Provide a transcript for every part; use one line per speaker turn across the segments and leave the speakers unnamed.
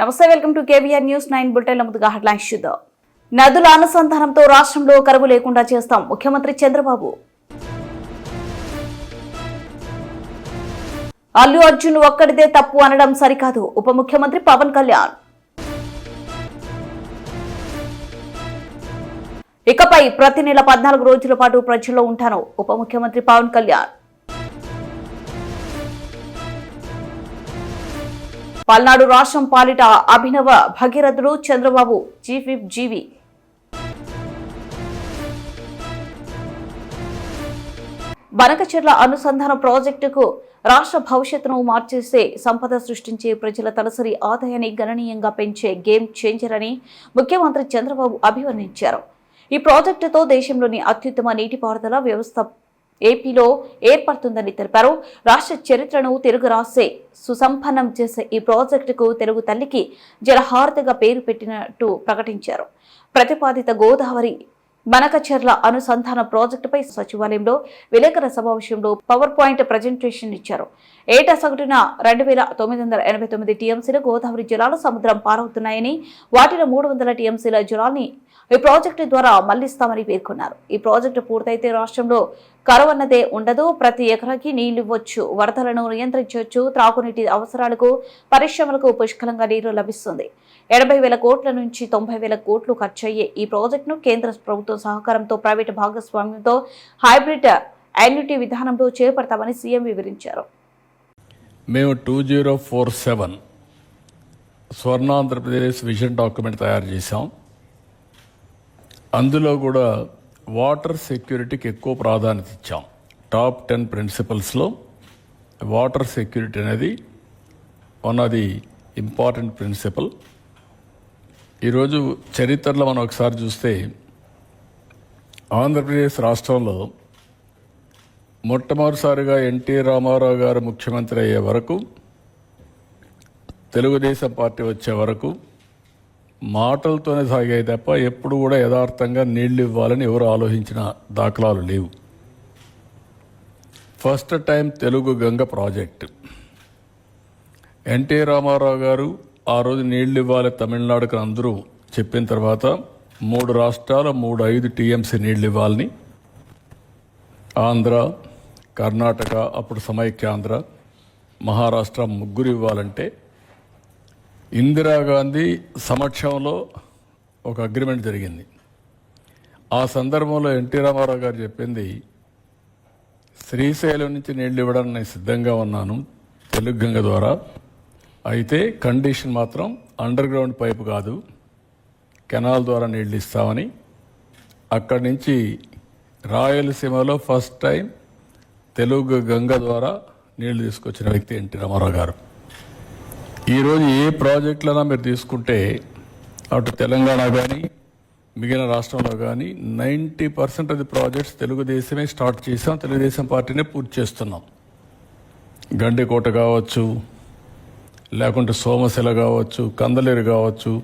నమస్తే, welcome to KVR news 9 bulletin. ముందుగా headlines చూద్దాం. నదుల అనుసంధానంతో రాష్ట్రంలో కరువు లేకుండా చేస్తాం ముఖ్యమంత్రి చంద్రబాబు. అల్లు అర్జున్ ఒక్కడిదే తప్పు అనడం సరికాదు ఉప ముఖ్యమంత్రి పవన్ కళ్యాణ్. ఇకపై ప్రతి నెల 14 రోజుల పాటు ప్రజల్లో ఉంటాను ఉప ముఖ్యమంత్రి పవన్ కళ్యాణ్. పల్నాడు రాష్ట్రం పాలిట అభినవ భగీరథుడు చంద్రబాబు చీఫ్ విప్ జీవి. బనకచెర్ల అనుసంధాన ప్రాజెక్టుకు రాష్ట్ర భవిష్యత్తును మార్చేసే, సంపద సృష్టించే, ప్రజల తలసరి ఆదాయాన్ని గణనీయంగా పెంచే గేమ్ చేంజర్ అని ముఖ్యమంత్రి చంద్రబాబు అభివర్ణించారు. ఈ ప్రాజెక్టుతో దేశంలోని అత్యుత్తమ నీటిపారుదల వ్యవస్థ ఏపీలో ఏర్పడుతుందని తెలిపారు. రాష్ట్ర చరిత్రను తెలుగు రాసే, సుసంపన్నం చేసే ఈ ప్రాజెక్టుకు తెలుగు తల్లికి జలహారతిగా పేరు పెట్టినట్టు ప్రకటించారు. ప్రతిపాదిత గోదావరి బనకచెర్ల అనుసంధాన ప్రాజెక్టుపై సచివాలయంలో విలేకరుల సమావేశంలో పవర్ పాయింట్ ప్రజెంటేషన్ ఇచ్చారు. ఏటా సగటున 2989 టీఎంసీల గోదావరి జలాలు సముద్రం పారవుతున్నాయని, వాటిలో 300 టీఎంసీల జలాల్ని ఈ ప్రాజెక్టు ద్వారా మళ్లిస్తామని పేర్కొన్నారు. ఈ ప్రాజెక్టు పూర్తయితే రాష్ట్రంలో కరువన్నదే ఉండదు. ప్రతి ఎకరాకి నీళ్లు ఇవ్వచ్చు, వరదలను నియంత్రించవచ్చు, త్రాగునీటి అవసరాలకు, పరిశ్రమలకు పుష్కలంగా నీరు లభిస్తుంది. 80,000 కోట్ల నుంచి 90,000 కోట్లు ఖర్చయ్యే ఈ ప్రాజెక్టును కేంద్ర ప్రభుత్వం సహకారంతో, ప్రైవేటు భాగస్వామ్యంతో హైబ్రిడ్ యాన్యుటీ విధానంలో చేపడతామని సీఎం వివరించారు.
మేము 2047 స్వర్ణాంధ్రప్రదేశ్ విజన్ డాక్యుమెంట్ తయారు చేశాం. అందులో కూడా వాటర్ సెక్యూరిటీకి ఎక్కువ ప్రాధాన్యత ఇచ్చాం. టాప్ 10 ప్రిన్సిపల్స్లో వాటర్ సెక్యూరిటీ అనేది one of the important principle. ఈరోజు చరిత్రలో మనం ఒకసారి చూస్తే ఆంధ్రప్రదేశ్ రాష్ట్రంలో మొట్టమొదటిసారిగా ఎన్టీ రామారావు గారు ముఖ్యమంత్రి అయ్యే వరకు, తెలుగుదేశం పార్టీ వచ్చే వరకు మాటలతోనే సాగాయి తప్ప ఎప్పుడు కూడా యథార్థంగా నీళ్లు ఇవ్వాలని ఎవరు ఆలోచించిన దాఖలాలు లేవు. First time Telugu Ganga project NT Ramarao garu ఆ రోజు నీళ్లు ఇవ్వాలి తమిళనాడుకు అందరూ చెప్పిన తర్వాత 3 రాష్ట్రాలు 5 టీఎంసీ నీళ్లు ఇవ్వాలని, ఆంధ్ర, కర్ణాటక, అప్పుడు సమైక్యాంధ్ర, మహారాష్ట్ర ముగ్గురు ఇవ్వాలంటే ఇందిరాగాంధీ సమక్షంలో ఒక అగ్రిమెంట్ జరిగింది. ఆ సందర్భంలో ఎన్టీ రామారావు గారు చెప్పింది, శ్రీశైలం నుంచి నీళ్లు ఇవ్వడానికి నేను సిద్ధంగా ఉన్నాను తెలుగు గంగ ద్వారా, అయితే కండిషన్ మాత్రం అండర్ గ్రౌండ్ పైపు కాదు, కెనాల్ ద్వారా నీళ్లు ఇస్తామని. అక్కడి నుంచి రాయలసీమలో ఫస్ట్ టైం తెలుగు గంగ ద్వారా నీళ్లు తీసుకొచ్చిన వ్యక్తి ఎన్టీ రామారావు గారు. ఈరోజు ఏ ప్రాజెక్టులైనా మీరు తీసుకుంటే అటు తెలంగాణ కానీ మిగిలిన రాష్ట్రంలో కానీ 90% ఆఫ్ ది ప్రాజెక్ట్స్ తెలుగుదేశమే స్టార్ట్ చేసాం, తెలుగుదేశం పార్టీనే పూర్తి చేస్తున్నాం. గండికోట కావచ్చు, లేకుంటే సోమశిల కావచ్చు, కందలేరు కావచ్చు.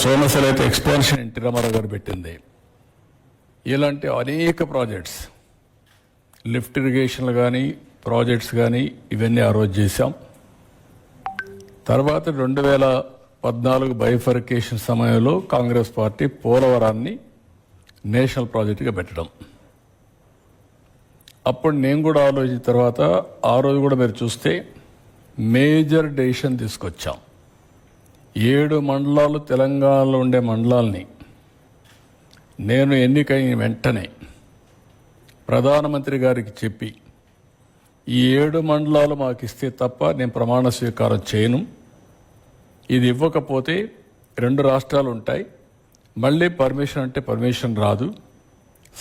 సోమశిల అయితే ఎక్స్పాన్షన్ ఎన్టీ రామారావు గారు పెట్టింది. ఇలాంటి అనేక ప్రాజెక్ట్స్, లిఫ్ట్ ఇరిగేషన్లు కానీ ప్రాజెక్ట్స్ కానీ ఇవన్నీ ఆ రోజు చేశాం. తర్వాత 2014 బైఫర్కేషన్ సమయంలో కాంగ్రెస్ పార్టీ పోలవరాన్ని నేషనల్ ప్రాజెక్టుగా పెట్టడం. అప్పుడు నేను కూడా ఆలోచించిన తర్వాత ఆ రోజు కూడా మీరు చూస్తే మేజర్ డెసిషన్ తీసుకొచ్చాం. 7 మండలాలు తెలంగాణలో ఉండే మండలాల్ని నేను ఎన్నికైన వెంటనే ప్రధానమంత్రి గారికి చెప్పి, ఈ 7 మండలాలు మాకు ఇస్తే తప్ప నేను ప్రమాణ స్వీకారం చేయను, ఇది ఇవ్వకపోతే 2 రాష్ట్రాలు ఉంటాయి, మళ్ళీ పర్మిషన్ అంటే పర్మిషన్ రాదు,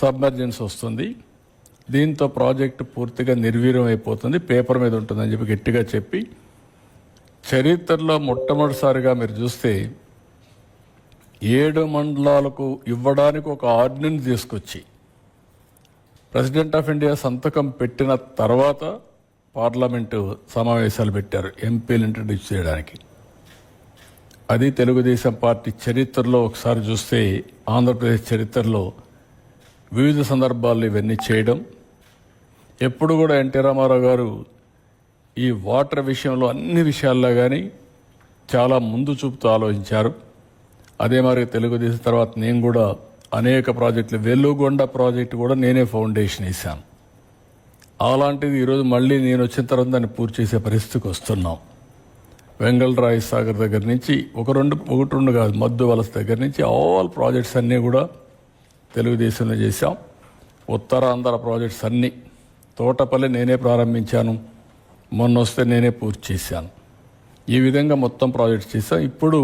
సబ్మర్జెన్స్ వస్తుంది, దీంతో ప్రాజెక్టు పూర్తిగా నిర్వీర్యం అయిపోతుంది, పేపర్ మీద ఉంటుందని చెప్పి గట్టిగా చెప్పి, చరిత్రలో మొట్టమొదటిసారిగా మీరు చూస్తే 7 మండలాలకు ఇవ్వడానికి ఒక ఆర్డినెన్స్ తీసుకొచ్చి ప్రెసిడెంట్ ఆఫ్ ఇండియా సంతకం పెట్టిన తర్వాత పార్లమెంటు సమావేశాలు పెట్టారు ఎంపీలు ఇంట్రడ్యూస్ చేయడానికి. అది తెలుగుదేశం పార్టీ చరిత్రలో ఒకసారి చూస్తే, ఆంధ్రప్రదేశ్ చరిత్రలో వివిధ సందర్భాల్లో ఇవన్నీ చేయడం. ఎప్పుడు కూడా ఎన్టీ రామారావు గారు ఈ వాటర్ విషయంలో అన్ని విషయాల్లో కానీ చాలా ముందు చూపుతూ ఆలోచించారు. అదే మరి తెలుగుదేశం తర్వాత నేను కూడా అనేక ప్రాజెక్టులు, వెలుగొండ ప్రాజెక్టు కూడా నేనే ఫౌండేషన్ వేశాను. అలాంటిది ఈరోజు మళ్ళీ నేను వచ్చిన తర్వాత దాన్ని పూర్తి చేసే పరిస్థితికి వస్తున్నాం. వెంగళరాయ సాగర్ దగ్గర నుంచి ఒకటి రెండు కాదు, మద్దు వలస దగ్గర నుంచి ఆల్ ప్రాజెక్ట్స్ అన్నీ కూడా తెలుగుదేశంలో చేశాం. ఉత్తరాంధ్ర ప్రాజెక్ట్స్ అన్నీ తోటపల్లి నేనే ప్రారంభించాను, మొన్న వస్తే నేనే పూర్తి చేశాను. ఈ విధంగా మొత్తం ప్రాజెక్ట్స్ చేశాం. ఇప్పుడు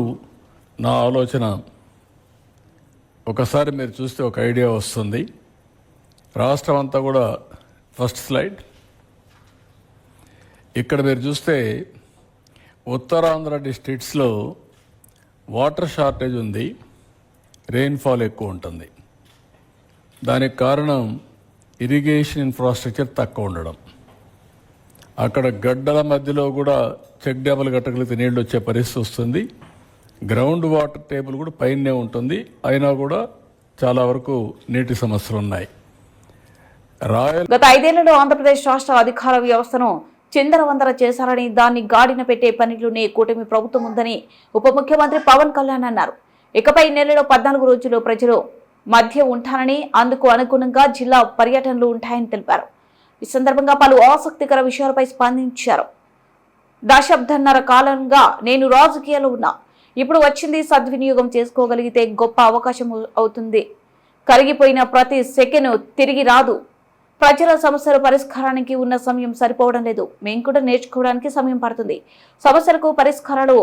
నా ఆలోచన, ఒకసారి మీరు చూస్తే ఒక ఐడియా వస్తుంది. రాష్ట్రం అంతా కూడా ఫస్ట్ స్లైడ్, ఇక్కడ మీరు చూస్తే ఉత్తరాంధ్ర డిస్ట్రిక్ట్స్లో వాటర్ షార్టేజ్ ఉంది, రెయిన్ఫాల్ ఎక్కువ ఉంటుంది. దానికి కారణం ఇరిగేషన్ ఇన్ఫ్రాస్ట్రక్చర్ తక్కువ ఉండడం. అక్కడ గడ్డల మధ్యలో కూడా చెక్ డ్యాములు కట్టగలిగితే నీళ్ళు వచ్చే పరిస్థితి వస్తుంది. గ్రౌండ్ వాటర్ టేబుల్ కూడా పైనే ఉంటుంది, అయినా కూడా చాలా వరకు నీటి సమస్యలు ఉన్నాయి.
గత 5 ఏళ్లలో ఆంధ్రప్రదేశ్ రాష్ట్ర అధికార వ్యవస్థను చిందరవందర చేశారని, దాన్ని గాడిన పెట్టే పనిలోనే కూటమి ప్రభుత్వం ఉందని ఉప ముఖ్యమంత్రి పవన్ కళ్యాణ్ అన్నారు. ఇకపై నెలలో 14 రోజులు ప్రజలు మధ్య ఉంటానని, అందుకు అనుగుణంగా జిల్లా పర్యటనలు ఉంటాయని తెలిపారు. ఈ సందర్భంగా పలు ఆసక్తికర విషయాలపై స్పందించారు. దశాబ్దన్నర కాలంగా నేను రాజకీయాల్లో ఉన్నా, ఇప్పుడు వచ్చింది సద్వినియోగం చేసుకోగలిగితే గొప్ప అవకాశం అవుతుంది. కరిగిపోయిన ప్రతి సెకండ్ తిరిగి రాదు. ప్రజల సమస్యల పరిష్కారానికి ఉన్న సమయం సరిపోవడం లేదు. మేము కూడా నేర్చుకోవడానికి సమయం పడుతుంది. సమస్యలకు పరిష్కారాలు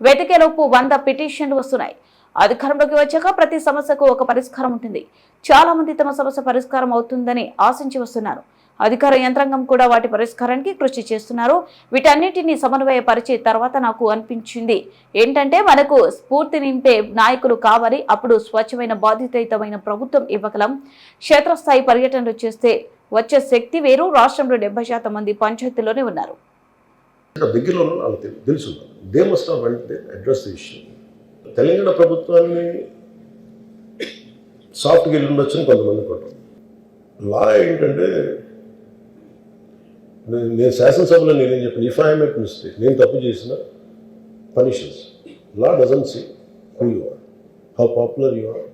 వెతికేలోపు 100 పిటిషన్లు వస్తున్నాయి. అధికారంలోకి వచ్చాక ప్రతి సమస్యకు ఒక పరిష్కారం ఉంటుంది. చాలా మంది తమ సమస్య పరిష్కారం అవుతుందని ఆశించి వస్తున్నారు. అధికార యంత్రాంగం కూడా వాటి పరిష్కారానికి కృషి చేస్తున్నారు. వీటన్నిటిని సమన్వయపరిచే తర్వాత నాకు అనిపించింది ఏంటంటే, మనకు స్ఫూర్తి నింపే నాయకులు కావాలి. అప్పుడు స్వచ్ఛమైన బాధ్యతాయుతమైన ప్రభుత్వం ఇవ్వగలం. క్షేత్రస్థాయి పర్యటనలు చేస్తే వచ్చే శక్తి వేరు. రాష్ట్రంలో 70% మంది పంచాయతీల్లోనే ఉన్నారు.
తెలంగాణ ప్రభుత్వాన్ని సాఫ్ట్గా వెళ్ళి ఉండొచ్చని కొంతమంది పడ్డాం. లా ఏంటంటే, నేను శాసనసభలో నేనేం చెప్పాను, ఇఫ్ ఐ మేక్ మిస్టేక్, నేను తప్పు చేసిన punishments. Law doesn't see who you are, how popular you are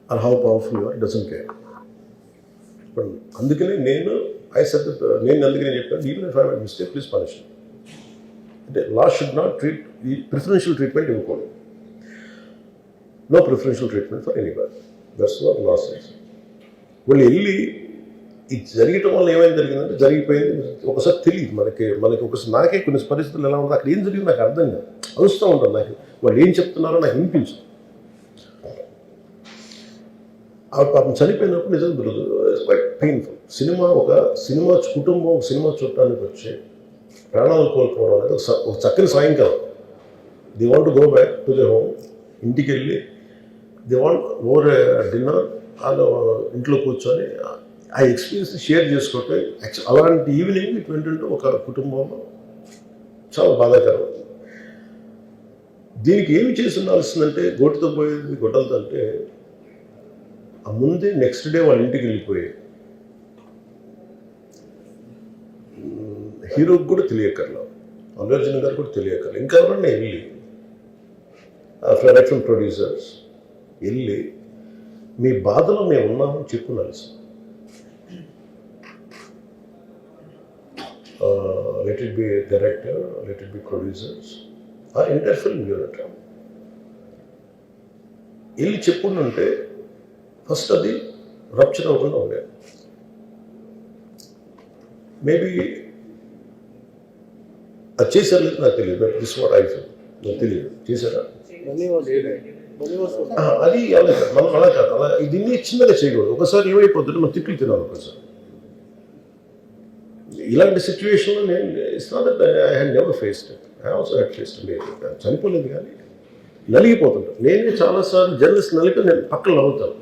are how powerful you are, doesn't care. అందుకనే నేను అందుకనే చెప్పాను, even if I make mistake please punish. అంటే లా షుడ్ నాట్ ట్రీట్, ఈ preferential treatment ఇవ్వకూడదు. No preferential treatment for anybody. That's what law says. వాళ్ళు వెళ్ళి ఇది జరగటం వల్ల ఏమైనా జరిగిందంటే, జరిగిపోయింది ఒకసారి తెలియదు మనకి ఒకసారి. నాకే కొన్ని పరిస్థితులు ఎలా ఉంటుంది, అక్కడ ఏం జరిగింది నాకు అర్థం కాదు, అరుస్తూ ఉంటాను. నాకు వాళ్ళు ఏం చెప్తున్నారో నాకు వినిపించదు. ఆ పాపం చనిపోయినప్పుడు నిజంగా క్వైట్ పెయిన్ఫుల్. సినిమా కుటుంబం ఒక సినిమా చూడటానికి వచ్చి ప్రాణాలు కోల్పోవడం అనేది ఒక చక్కని సాయంకాలం. The want to go back to the home. ఇంటికి వెళ్ళి ది వాంట్ ఓవర్ డిన్నర్, వాళ్ళు ఇంట్లో కూర్చొని ఆ ఎక్స్పీరియన్స్ షేర్ చేసుకుంటే, అలాంటి ఈవినింగ్ ఇటు ఏంటంటే ఒక కుటుంబంలో చాలా బాధాకరం. దీనికి ఏమి చేసి ఉండాల్సిందంటే, గోటితో పోయేది గొడ్డలతో అంటే, ఆ ముందే నెక్స్ట్ డే వాళ్ళ ఇంటికి వెళ్ళిపోయి హీరోకి కూడా తెలియకర్లా, అల్లు అర్జున్ గారు కూడా తెలియకర్లా, ఇంకా ఎవరన్నా వెళ్ళి డైరెక్షన్ ప్రొడ్యూసర్స్ వెళ్ళి మీ బాధలో మేము ఉన్నామని చెప్పుకోవాలి. Let it be a director, let it be producers, or entire film unit. వెళ్ళి చెప్పుకుంటుంటే ఫస్ట్ అది రప్చర్ అవ్వకుండా ఉండేది. మేబీ అది చేశారు లేదు నాకు తెలియదు, but this what I feel. నాకు తెలియదు చేశారా అది. మనం అలా కాదు, అలా దీన్ని చిన్నగా చేయకూడదు. ఒకసారి ఏమైపోతుంటే మనం తిట్లు తినాలి. ఒకసారి ఇలాంటి సిచ్యువేషన్లో నేను, it's not that I had never faced it, I also had faced. నేను చనిపోలేదు కానీ నలిగిపోతుంటాను. నేనే చాలాసార్లు జర్నలిస్ట్ నలిపి నేను పక్కన నవ్వుతాను.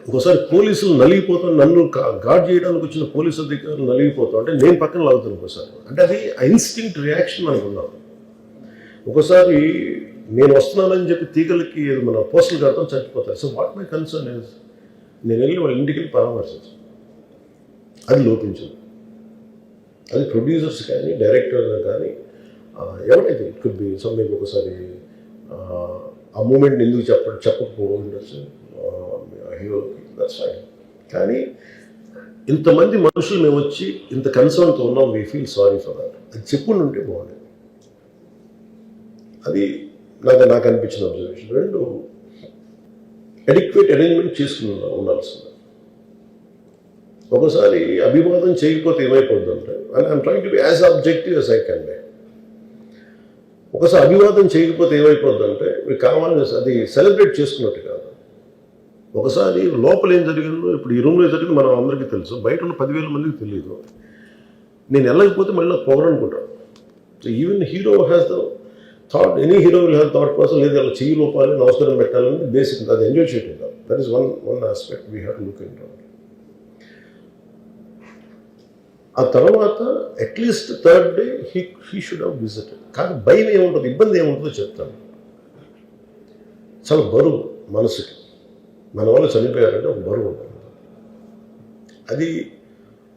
ఒకసారి పోలీసులు నలిగిపోతాను, నన్ను గార్డ్ చేయడానికి వచ్చిన పోలీసు అధికారులు నలిగిపోతాం అంటే నేను పక్కన లాగుతాను ఒకసారి. అంటే అది ఇన్స్టింక్ట్ రియాక్షన్ మనకు ఉన్నాం. ఒకసారి నేను వస్తున్నానని చెప్పి తీగలకి మన పోస్టులు కడతాం, చచ్చిపోతారు. So what my concern is, నేను వెళ్ళి వాళ్ళ ఇంటికి వెళ్ళి పరామర్శించాను. అది లోపించింది. అది ప్రొడ్యూసర్స్ కానీ డైరెక్టర్ కానీ ఎవరైతే ఇట్ కుడ్ బి సమ్థింగ్ ఒకసారి ఆ మూమెంట్ ఎందుకు చెప్పకపోవడం ఉండొచ్చు హీరోకి, దట్స్ ఫైన్. కానీ ఇంతమంది మనుషులు మేము వచ్చి ఇంత కన్సర్న్తో ఉన్నాం, we feel sorry for that, అది చెప్పుకుంటూ ఉంటే బాగుండేది. అది నాకు అనిపించిన అబ్జర్వేషన్. రెండు, అడిక్వేట్ అరేంజ్మెంట్ చేసుకుని ఉండాల్సింది. ఒకసారి అభివాదం చేయకపోతే ఏమైపోద్ది అంటే, and I'm trying to be as objective as I can be. ఒకసారి అభివాదం చేయకపోతే ఏమైపోద్ది అంటే మీకు కావాలని అది సెలబ్రేట్ చేసుకున్నట్టు కాదు. ఒకసారి లోపల ఏం జరిగిందో, ఇప్పుడు ఈ రూమ్లో జరిగింది మనం అందరికీ తెలుసు, బయట ఉన్న 10,000 మందికి తెలియదు. నేను వెళ్ళకపోతే మళ్ళీ నాకు పొగరనుకుంటాను. So even hero has the thought, any hero will have thought process, లేదు అలా చెయ్యి లోపాలి, నమస్కారం పెట్టాలని బేసిక్, అది ఎంజాయ్ చేయటం కాదు. That is one aspect we have to look in. ఆ తర్వాత at least third day he should have visited. కానీ భయం ఏముంటుంది, ఇబ్బంది ఏముంటుందో చెప్తాను. చాలా బరువు మనసుకి, మన వాళ్ళు చనిపోయారంటే ఒక బరువు ఉంటుంది. అది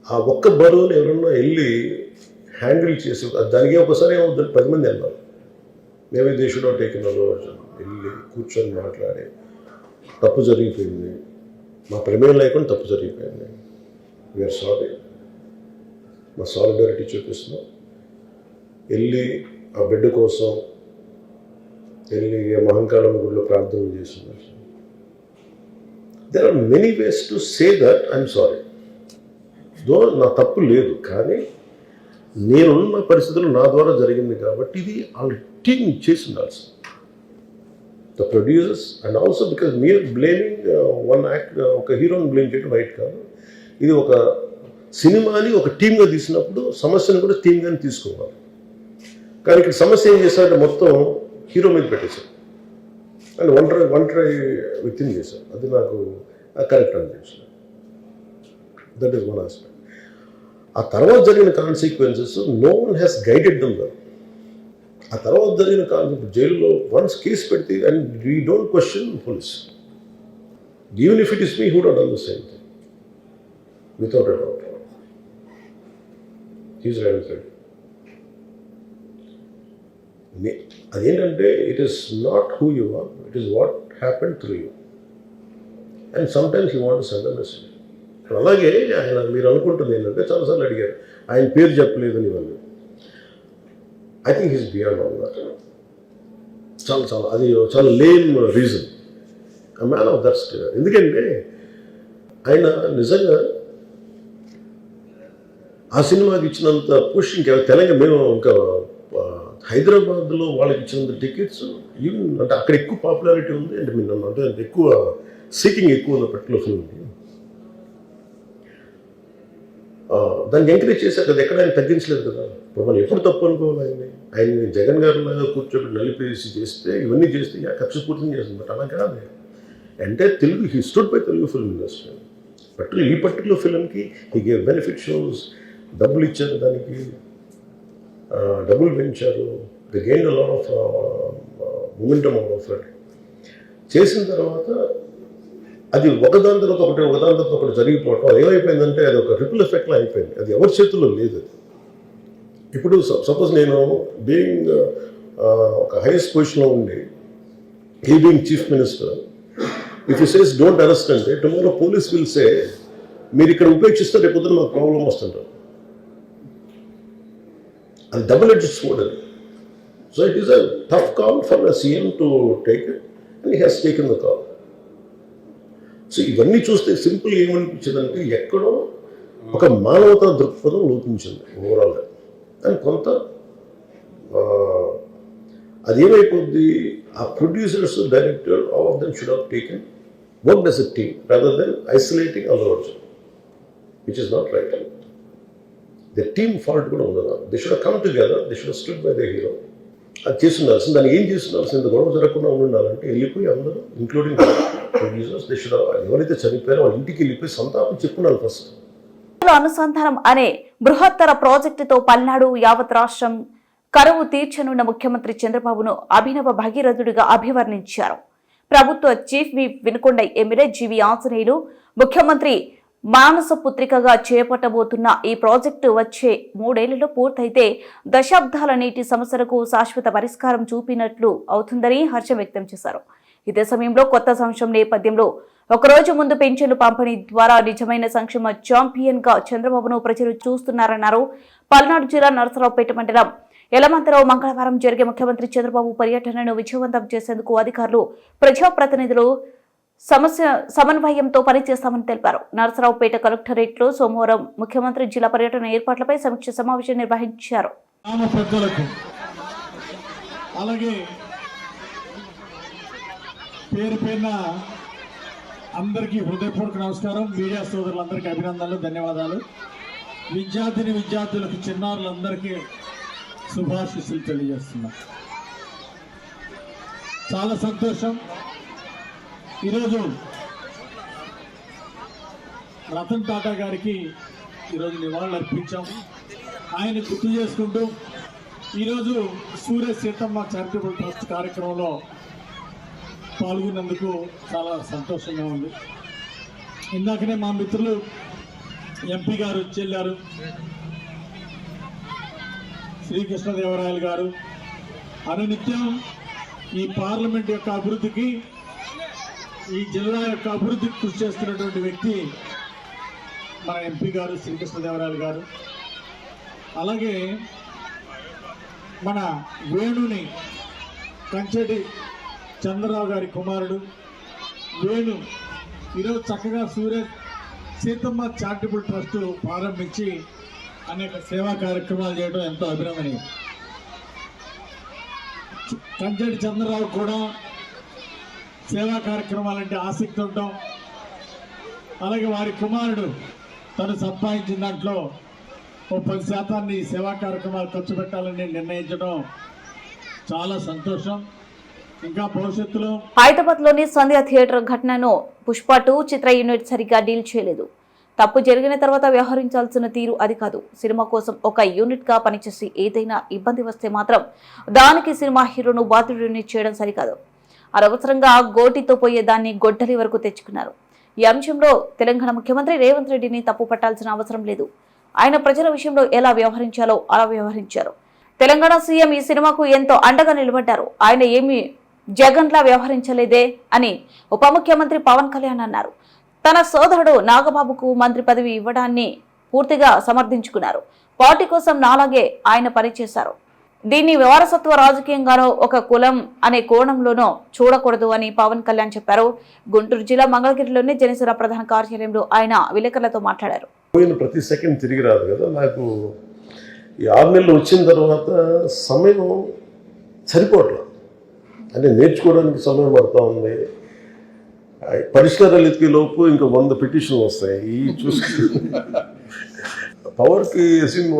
ఆ ఒక్క బరువుని ఎవరన్నా వెళ్ళి హ్యాండిల్ చేసి, దానికి ఒకసారి ఏమవుతుంది, 10 మంది వెళ్ళాలి. మేమే దే షుడ్ హావ్ టేకెన్ వెళ్ళి కూర్చొని మాట్లాడి, తప్పు జరిగిపోయింది, మా ప్రమేయం లేకుండా తప్పు జరిగిపోయింది, వీఆర్ సారీ, మా సాలిడారిటీ చూపిస్తున్నాం, వెళ్ళి ఆ బిడ్డ కోసం వెళ్ళి మహంకాళం గుడిలో ప్రార్థన చేస్తున్నారు. There are many ways to say that I'm sorry, though నా తప్పు లేదు, కానీ నేనున్న పరిస్థితులు నా ద్వారా జరిగింది కాబట్టి ఇది వాళ్ళ టీం చేసి ఉండాల్సి. The producers and also because మీరు బ్లేమింగ్ వన్ యాక్ట్, ఒక హీరోని బ్లేమ్ చేయడం రైట్ కాదు. ఇది ఒక సినిమాని ఒక టీమ్గా తీసినప్పుడు సమస్యను కూడా టీమ్గానే తీసుకోవాలి. కానీ ఇక్కడ సమస్య ఏం చేశారంటే మొత్తం హీరో మీద పెట్టేశారు అండ్ ఒంటరి వ్యక్తిని చేశారు. అది నాకు కరెక్ట్ అనిపించింది. That is one aspect. ఆ తర్వాత జరిగిన consequences no one has guided them well. ఆ తర్వాత జరిగిన జైల్లో వన్స్ కేసు పెడితే and we don't question police, even if it is me who don't under same thing without a doubt. He's right. అదేంటంటే it is not who you are, it is what happen through you and sometimes you want to send a message. అలాగే ఆయన మీరు అనుకుంటుంది ఏంటంటే, చాలాసార్లు అడిగారు ఆయన పేరు చెప్పలేదని ఇవన్నీ. I think he's beyond all that. అది చాలా lame reason, a man of that state. ఎందుకంటే ఆయన నిజంగా ఆ సినిమాకి ఇచ్చినంత పుష్ ఇంకా తెలంగాణ, మేము ఇంకా హైదరాబాద్లో వాళ్ళకి ఇచ్చినంత టికెట్స్ ఈవెన్ అంటే అక్కడ ఎక్కువ పాపులారిటీ ఉంది. అంటే మీరు అంటే ఎక్కువ సీకింగ్ ఎక్కువ ఉంది పర్టికులర్ ఫిల్మ్కి. దాన్ని ఎంకరేజ్ చేశారు కదా, ఎక్కడ ఆయన తగ్గించలేదు కదా. ఇప్పుడు మనం ఎప్పుడు తప్పు అనుకోవాలి ఆయన్ని జగన్ గారి లాగా కూర్చోబెట్టి నలిపేసి చేస్తే, ఇవన్నీ చేస్తే కక్షపూర్తిని చేస్తుంది. బట్ అలా కాదు. అంటే Telugu, he stood by Telugu film industry. ఈ పర్టికులర్ ఫిల్మ్కి హీ గేవ్ బెనిఫిట్ షోస్, డబ్బులు ఇచ్చారు, దానికి డబ్బులు పెంచారు. The gain a lot of momentum of it. చేసిన తర్వాత అది ఒకదాని తర్వాత ఒకటి జరిగిపోవటం, అది ఏమైపోయిందంటే అది ఒక రిపుల్ ఎఫెక్ట్లో అయిపోయింది. అది ఎవరి చేతుల్లో లేదు. అది ఇప్పుడు సపోజ్ నేను బీయింగ్ ఒక హైయెస్ట్ పొజిషన్లో ఉండి, he being chief minister, if you says don't arrest అంటే టుమారో పోలీస్ విల్ సే మీరు ఇక్కడ ఉపేక్షిస్తే రేపు పొద్దున మాకు ప్రాబ్లం వస్తుంటారు. అది డబుల్ ఎడ్జ్డ్ స్వోర్డ్ అది. So it is a tough call for the CM to take it and he has taken the call. So ఇవన్నీ చూస్తే సింపుల్ ఏమనిపించిందంటే ఎక్కడో ఒక మానవతా దృక్పథం లోపించింది ఓవరాల్గా. అండ్ కొంత అదేమైపోద్ది, ఆ producers, director, all of them should have taken work as a team rather than isolating Allu Arjun, which is not right. The team fault కూడా ఉండదు. They should have come together, they should have stood by the hero. అది చేస్తుండాల్సింది. దాన్ని ఏం చేస్తుండాల్సింది, గొడవ జరగకుండా ఉండాలంటే వెళ్ళిపోయి అందరూ including producers, they should have, ఎవరైతే చనిపోయారో వాళ్ళ ఇంటికి వెళ్ళిపోయి సంతాపం చెప్పుకున్నారు ఫస్ట్.
అనుసంధానం అనే బృహత్తర ప్రాజెక్టుతో పల్నాడు యావత్ రాష్ట్రం కరువు తీర్చనున్న ముఖ్యమంత్రి చంద్రబాబును అభినవ భగీరథుడిగా అభివర్ణించారు. ప్రభుత్వ చీఫ్ విప్ వినుకొండ ఎమ్మెల్యే జీవి ఆంజనేయులు, ముఖ్యమంత్రి మానస పుత్రికగా చేపట్టబోతున్న ఈ ప్రాజెక్టు వచ్చే 3 ఏళ్లలో పూర్తయితే దశాబ్దాల నీటి సమస్యలకు శాశ్వత పరిష్కారం చూపినట్లు అవుతుందని హర్షం వ్యక్తం చేశారు. ఇదే సమయంలో కొత్త సంవత్సరం నేపథ్యంలో ఒకరోజు ముందు పెన్షన్లు పంపిణీ ద్వారా నిజమైన సంక్షేమ ఛాంపియన్ గా చంద్రబాబును ప్రజలు చూస్తున్నారన్నారు. పల్నాడు జిల్లా నరసరావుపేట మండలం యలమంతలో మంగళవారం జరిగే ముఖ్యమంత్రి చంద్రబాబు పర్యటనను విజయవంతం చేసేందుకు అధికారులు, ప్రజాప్రతినిధులు సమన్వయంతో పనిచేస్తామని తెలిపారు. నరసరావుపేట కలెక్టరేట్లో సోమవారం ముఖ్యమంత్రి జిల్లా పర్యటన ఏర్పాట్లపై సమీక్ష సమావేశం నిర్వహించారు.
అందరికీ హృదయపూర్వక నమస్కారం. మీడియా సోదరులందరికీ అభినందనలు, ధన్యవాదాలు. విద్యార్థులకు, చిన్నారులందరికీ శుభాశీస్సులు తెలియజేస్తున్నా. చాలా సంతోషం. ఈరోజు రతన్ టాటా గారికి ఈరోజు నివాళులు అర్పించాం. ఆయన గుర్తు చేసుకుంటూ ఈరోజు సూర్య సీతమ్మ చారిటబుల్ ట్రస్ట్ కార్యక్రమంలో పాల్గొన్నందుకు చాలా సంతోషంగా ఉంది. ఇందాకనే మా మిత్రులు ఎంపీ గారు చెల్లారు, శ్రీకృష్ణదేవరాయలు గారు అనునిత్యం ఈ పార్లమెంట్ యొక్క అభివృద్ధికి, ఈ జిల్లా యొక్క అభివృద్ధికి కృషి చేస్తున్నటువంటి వ్యక్తి మన ఎంపీ గారు శ్రీకృష్ణదేవరాయలు గారు. అలాగే మన వేణుని కంచెటి చంద్రరావు గారి కుమారుడు వేణు ఈరోజు చక్కగా సూర్య సీతమ్మ చారిటబుల్ ట్రస్ట్ ప్రారంభించి అనేక సేవా కార్యక్రమాలు చేయడం ఎంతో అభినందనీయం. కంచెటి చంద్రరావు కూడా సేవా కార్యక్రమాలంటే ఆసక్తి ఉంటాం. అలాగే వారి కుమారుడు తను సంపాదించిన దాంట్లో 10% సేవా కార్యక్రమాలు ఖర్చు పెట్టాలని నిర్ణయించడం చాలా సంతోషం. ఇంకా భవిష్యత్తులో
హైదరాబాద్ లోని సంధ్య థియేటర్ ఘటనను పుష్ప 2 చిత్ర యూనిట్ సరిగ్గా డీల్ చేయలేదు. తప్పు జరిగిన తర్వాత వ్యవహరించాల్సిన తీరు అది కాదు. సినిమా కోసం ఒక యూనిట్ గా పనిచేసి ఏదైనా ఇబ్బంది వస్తే మాత్రం దానికి సినిమా హీరోను బాధ్యుడిని చేయడం సరికాదు. అనవసరంగా గోటితో పోయే దాన్ని గొడ్డలి వరకు తెచ్చుకున్నారు. ఈ అంశంలో తెలంగాణ ముఖ్యమంత్రి రేవంత్ రెడ్డిని తప్పు పట్టాల్సిన అవసరం లేదు. ఆయన ప్రజల విషయంలో ఎలా వ్యవహరించాలో అలా వ్యవహరించారు. తెలంగాణ సీఎం ఈ సినిమాకు ఎంతో అండగా నిలబడ్డారు. ఆయన ఏమీ జగన్లా వ్యవహరించలేదే అని ఉప ముఖ్యమంత్రి పవన్ కళ్యాణ్ అన్నారు. తన సోదరుడు నాగబాబుకు మంత్రి పదవి ఇవ్వడాన్ని పూర్తిగా సమర్థించుకున్నారు. పార్టీ కోసం నాలాగే ఆయన పనిచేశారు. దీన్ని వారసత్వ రాజకీయంగానో ఒక కులం అనే కోణంలోనో చూడకూడదు అని పవన్ కళ్యాణ్ చెప్పారు. గుంటూరు జిల్లా మంగళగిరిలోని జనసేన ప్రధాన కార్యాలయంలో ఆయన విలేకరులతో మాట్లాడారు.
ప్రతి సెకండ్ తిరిగి రాదు కదా. నాకు ఈ 6 నెలలు వచ్చిన తర్వాత సమయం సరిపోవట్లేదు. అంటే నేర్చుకోవడానికి సమయం పడుతూ ఉంది. పరిష్కారాలు ఎత్తికే లోపు ఇంకా 100 పిటిషన్లు వస్తాయి. ఈ చూసుకుని పవర్కి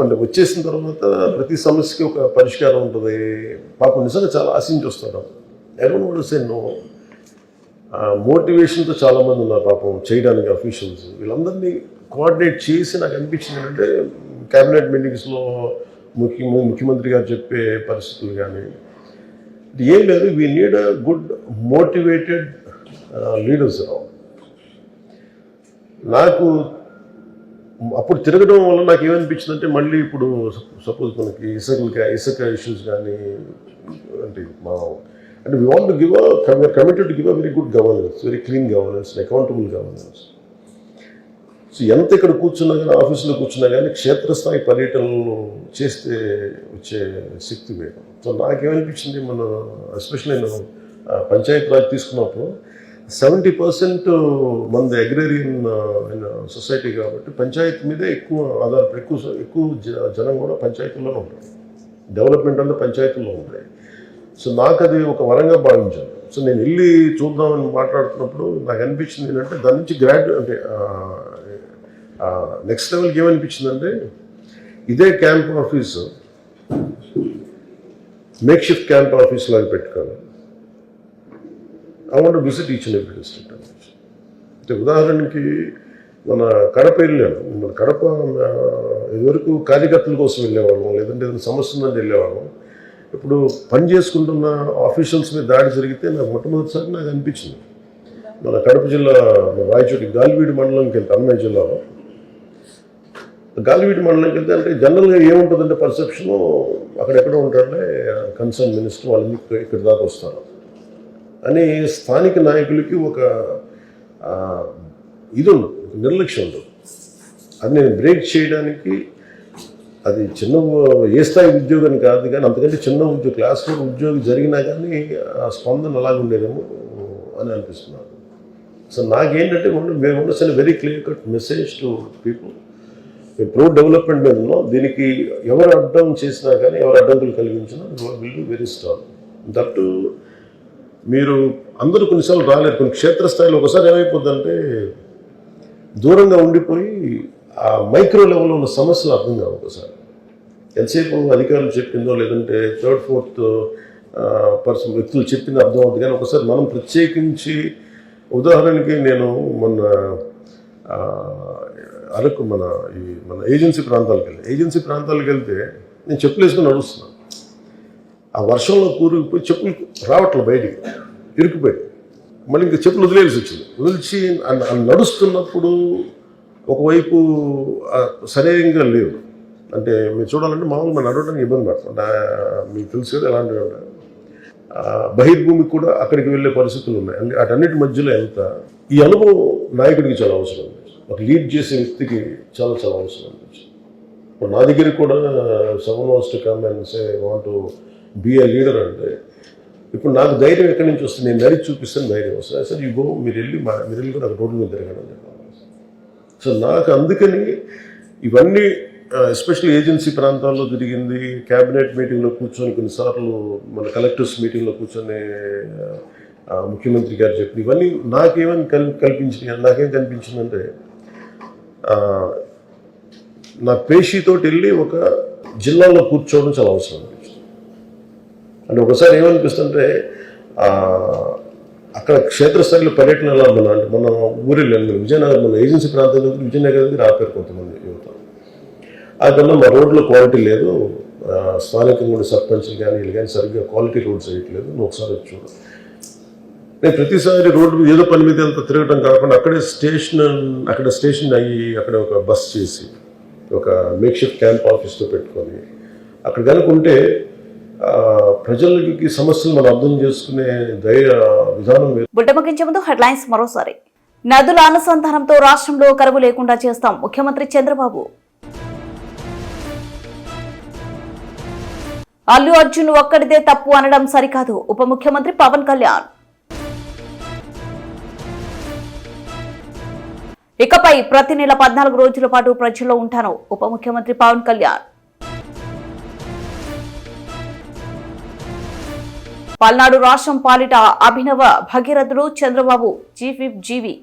అంటే వచ్చేసిన తర్వాత ప్రతి సమస్యకి ఒక పరిష్కారం ఉంటుంది. పాపం నిజంగా చాలా ఆశించి వస్తాడు. ఎవరు సేను మోటివేషన్తో చాలామంది ఉన్నారు పాపం చేయడానికి. అఫీషియల్స్ వీళ్ళందరినీ కోఆర్డినేట్ చేసి నాకు అనిపించింది ఏంటంటే క్యాబినెట్ మీటింగ్స్లో ముఖ్యమంత్రి గారు చెప్పే పరిస్థితులు కానీ ఏం లేదు. We need a good motivated leaders. నాకు అప్పుడు తిరగడం వల్ల నాకు ఏమనిపించిందంటే మళ్ళీ ఇప్పుడు సపోజ్ మనకి ఇసుక ఇష్యూస్ కానీ అంటే we want to give committed to give a very good governance, very clean governance, accountable governance. So ఎంత ఇక్కడ కూర్చున్నా కానీ, ఆఫీసులో కూర్చున్నా కానీ క్షేత్రస్థాయి పర్యటనలు చేస్తే వచ్చే శక్తి వేరు. సో నాకేమనిపించింది, మన ఎస్పెషల్లీ నేను పంచాయతీ రాజ్ తీసుకున్నప్పుడు 70% మనది అగ్రేరియన్ సొసైటీ కాబట్టి పంచాయతీ మీదే ఎక్కువ ఆధారపడి ఎక్కువ జనం కూడా పంచాయతీల్లోనే ఉంటారు. డెవలప్మెంట్ అంతా పంచాయతీల్లో ఉంటాయి. సో నాకు అది ఒక వరంగా భావించాను. సో నేను వెళ్ళి చూద్దామని మాట్లాడుతున్నప్పుడు నాకు అనిపించింది ఏంటంటే దాని నుంచి నెక్స్ట్ లెవెల్కి ఏమనిపించిందంటే ఇదే camp office make shift camp office లాగా పెట్టుకోవాలి. I want to visit each and every district. అంటే ఉదాహరణకి మన కడప వెళ్ళాను. మన కడప ఇదివరకు కార్యకర్తల కోసం వెళ్ళేవాళ్ళం, లేదంటే ఏదైనా సమస్య ఉందని వెళ్ళేవాళ్ళం. ఇప్పుడు పని చేసుకుంటున్న ఆఫీషియల్స్ మీద దాడి జరిగితే నాకు మొట్టమొదటిసారి నాకు అనిపించింది మన కడప జిల్లా రాయచోటి గాలివీడి మండలంకి వెళ్తే అన్నమయ్య జిల్లాలో గాలివీడి మండలంకి వెళ్తే అంటే జనరల్గా ఏముంటుందంటే పర్సెప్షను అక్కడెక్కడ ఉంటారంటే కన్సర్న్ మినిస్టర్ వాళ్ళు ఇక్కడ దాకా వస్తారు అని స్థానిక నాయకులకి ఒక ఇది ఉండదు, నిర్లక్ష్యం ఉండదు. అది నేను బ్రేక్ చేయడానికి, అది చిన్న ఏ స్థాయి ఉద్యోగం కాదు కానీ అంతకంటే చిన్న ఉద్యోగం క్లాస్ 4 ఉద్యోగం జరిగినా కానీ ఆ స్పందన అలాగే ఉండేదేమో అని అనిపిస్తున్నాను. సో నాకేంటంటే మేము ఉండొచ్చిన very clear cut message to people. Pro development మీద ఉన్నాం. దీనికి ఎవరు అడ్డం చేసినా కానీ ఎవరు అడ్డంకులు కలిగించినా will do very strong. That మీరు అందరూ కొన్నిసార్లు రాలేరు. కొన్ని క్షేత్రస్థాయిలో ఒకసారి ఏమైపోద్దంటే దూరంగా ఉండిపోయి ఆ మైక్రో లెవెల్లో ఉన్న సమస్యలు అర్థం కావు. ఒకసారి ఎంతసేపు అధికారులు చెప్పిందో లేదంటే 3rd 4th పర్సన్ వ్యక్తులు చెప్పింది అర్థం అవుతుంది. కానీ ఒకసారి మనం ప్రత్యేకించి ఉదాహరణకి నేను మొన్న అరకు మన ఏజెన్సీ ప్రాంతాలకు వెళ్తే నేను చెప్పులు వేసుకొని నడుస్తున్నాను. ఆ వర్షంలో కూరుకుపోయి చెప్పులు రావట్లే, బయటికి ఇరుక్కుపోయి మళ్ళీ ఇంకా చెప్పులు వదిలిచి నడుస్తున్నప్పుడు ఒకవైపు సరైనగా లేవు. అంటే మీరు చూడాలంటే మామూలు మనం నడవడానికి ఇబ్బంది పడుతుంది. మీకు తెలుసు కదా ఎలాంటివి ఉంటాయి. బహిర్భూమికి కూడా అక్కడికి వెళ్ళే పరిస్థితులు ఉన్నాయి. అటన్నిటి మధ్యలో వెళ్తా ఈ అనుభవం నాయకుడికి చాలా అవసరం ఉంది. ఒక లీడ్ చేసే వ్యక్తికి చాలా చాలా అవసరం అనిపించింది. ఇప్పుడు నా దగ్గరికి కూడా someone wants to come and say want to be a leader అంటే ఇప్పుడు నాకు ధైర్యం ఎక్కడి నుంచి వస్తుంది? నేను నడిచి చూపిస్తాను ధైర్యం వస్తుంది. సార్ యూ గో, మీరు వెళ్ళి కూడా నాకు రోడ్ల మీద తిరగడం చెప్పాలి. సో నాకు అందుకని ఇవన్నీ ఎస్పెషల్లీ ఏజెన్సీ ప్రాంతాల్లో తిరిగింది, క్యాబినెట్ మీటింగ్లో కూర్చొని కొన్నిసార్లు మన కలెక్టర్స్ మీటింగ్లో కూర్చొని ముఖ్యమంత్రి గారు చెప్పిన ఇవన్నీ నాకేమని కల్పించినాయి. నాకేం కనిపించిందంటే నా పేషీతోటి వెళ్ళి ఒక జిల్లాలో కూర్చోవడం చాలా అవసరం అనిపించింది. అంటే ఒకసారి ఏమనిపిస్తుంటే అక్కడ క్షేత్రస్థాయిలో పర్యటన ఎలా ఉన్నా అంటే మన ఊరిలో విజయనగరం, మన ఏజెన్సీ ప్రాంతంలో విజయనగరం దగ్గర ఆపారు కొంతమంది యువత. ఆ కన్నా మా రోడ్లో క్వాలిటీ లేదు, స్థానికంగా ఉండే సర్పంచ్లు కానీ వీళ్ళు కానీ సరిగ్గా క్వాలిటీ రోడ్స్ వేయట్లేదు, నువ్వు ఒకసారి వచ్చి చూడు. నేను ప్రతిసారి రోడ్డు మీద ఏదో పని మీద అంతా తిరగడం కాకుండా అక్కడ స్టేషన్ అయ్యి అక్కడ ఒక బస్ చేసి ఒక మేక్షిఫ్ట్ క్యాంప్ ఆఫీస్తో పెట్టుకొని అక్కడ కనుకుంటే ప్రజలకి సమస్యలు మనం అర్థం చేసుకునే విధానం.
బుట్టముగించే ముందు హెడ్లైన్స్ మరోసారి. నదుల అనుసంధానంతో రాష్ట్రంలో కరువు లేకుండా చేస్తాం ముఖ్యమంత్రి చంద్రబాబు. అల్లు అర్జున్ ఒక్కడిదే తప్పు అనడం సరికాదు ఉప ముఖ్యమంత్రి పవన్ కళ్యాణ్. ఇకపై ప్రతి నెల 14 రోజుల పాటు ప్రజల్లో ఉంటాను ఉప ముఖ్యమంత్రి పవన్ కళ్యాణ్. పల్నాడు రాష్ట్రం పాలిట అభినవ భగీరథుడు చంద్రబాబు చీఫ్ విప్ జీవి.